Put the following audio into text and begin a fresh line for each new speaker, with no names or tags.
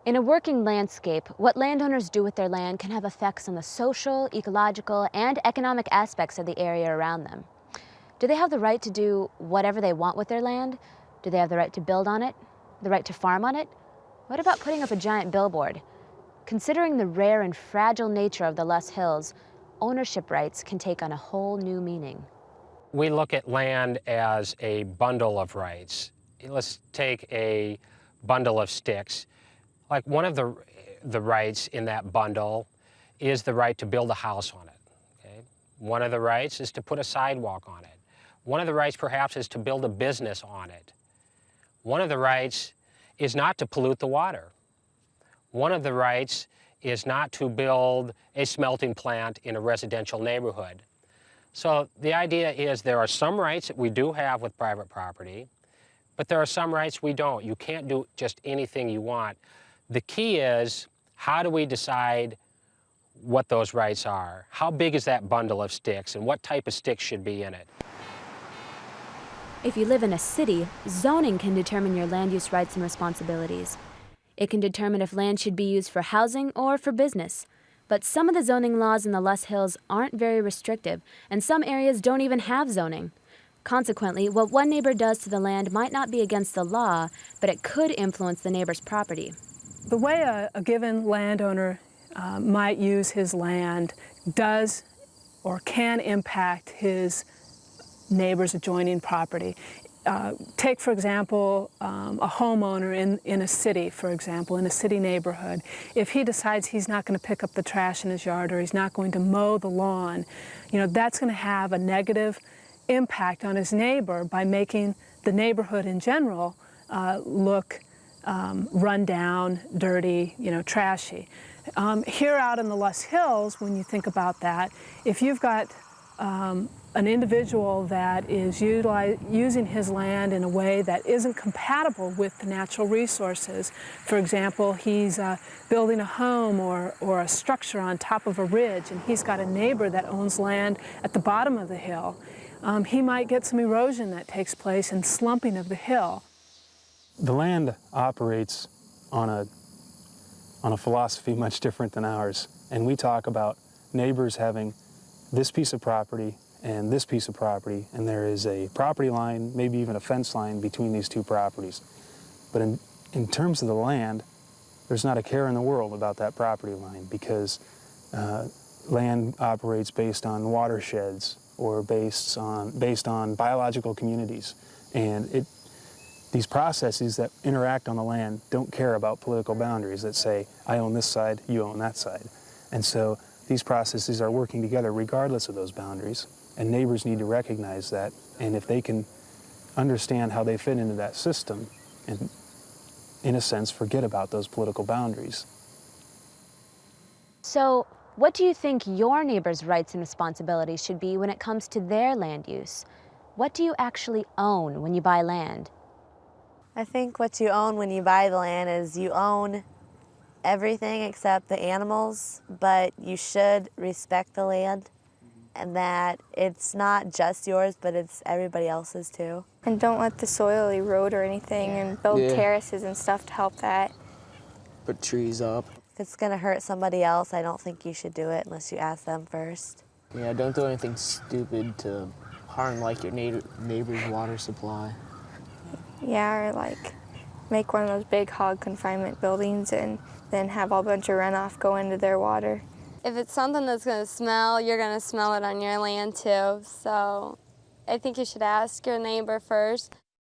In a working landscape, what landowners do with their land can have effects on the social, ecological, and economic aspects of the area around them. Do they have the right to do whatever they want with their land? Do they have the right to build on it? The right to farm on it? What about putting up a giant billboard? Considering the rare and fragile nature of the Loess Hills, ownership rights can take on a whole new meaning.
We look at land as a bundle of rights. Let's take a bundle of sticks. Like one of the rights in that bundle is the right to build a house on it. Okay? One of the rights is to put a sidewalk on it. One of the rights perhaps is to build a business on it. One of the rights is not to pollute the water. One of the rights is not to build a smelting plant in a residential neighborhood. So the idea is there are some rights that we do have with private property, but there are some rights we don't. You can't do just anything you want. The key is, how do we decide what those rights are? How big is that bundle of sticks, and what type of sticks should be in it?
If you live in a city, zoning can determine your land use rights and responsibilities. It can determine if land should be used for housing or for business. But some of the zoning laws in the Loess Hills aren't very restrictive, and some areas don't even have zoning. Consequently, what one neighbor does to the land might not be against the law, but it could influence the neighbor's property.
The way a given landowner might use his land does or can impact his neighbor's adjoining property. Take, for example, a homeowner in a city, for example, in a city neighborhood. If he decides he's not going to pick up the trash in his yard or he's not going to mow the lawn, that's going to have a negative impact on his neighbor by making the neighborhood in general look run down, dirty, trashy. Here out in the Loess Hills, when you think about that, if you've got an individual that is using his land in a way that isn't compatible with the natural resources. For example, he's building a home or a structure on top of a ridge, and he's got a neighbor that owns land at the bottom of the hill. He might get some erosion that takes place and slumping of the hill.
The land operates on a philosophy much different than ours, and we talk about neighbors having this piece of property and this piece of property, and there is a property line, maybe even a fence line between these two properties. But in terms of the land, there's not a care in the world about that property line, because land operates based on watersheds or based on biological communities. And these processes that interact on the land don't care about political boundaries that say, I own this side, you own that side. And so these processes are working together regardless of those boundaries. And neighbors need to recognize that, and if they can understand how they fit into that system, and in a sense forget about those political boundaries.
So, what do you think your neighbor's rights and responsibilities should be when it comes to their land use? What do you actually own when you buy land?
I think what you own when you buy the land is you own everything except the animals, but you should respect the land, and that it's not just yours, but it's everybody else's too.
And don't let the soil erode or anything, and build terraces and stuff to help that.
Put trees up.
If it's gonna hurt somebody else, I don't think you should do it unless you ask them first.
Yeah, don't do anything stupid to harm like your neighbor's water supply.
Yeah, or like make one of those big hog confinement buildings and then have a bunch of runoff go into their water.
If it's something that's going to smell, you're going to smell it on your land too. So I think you should ask your neighbor first.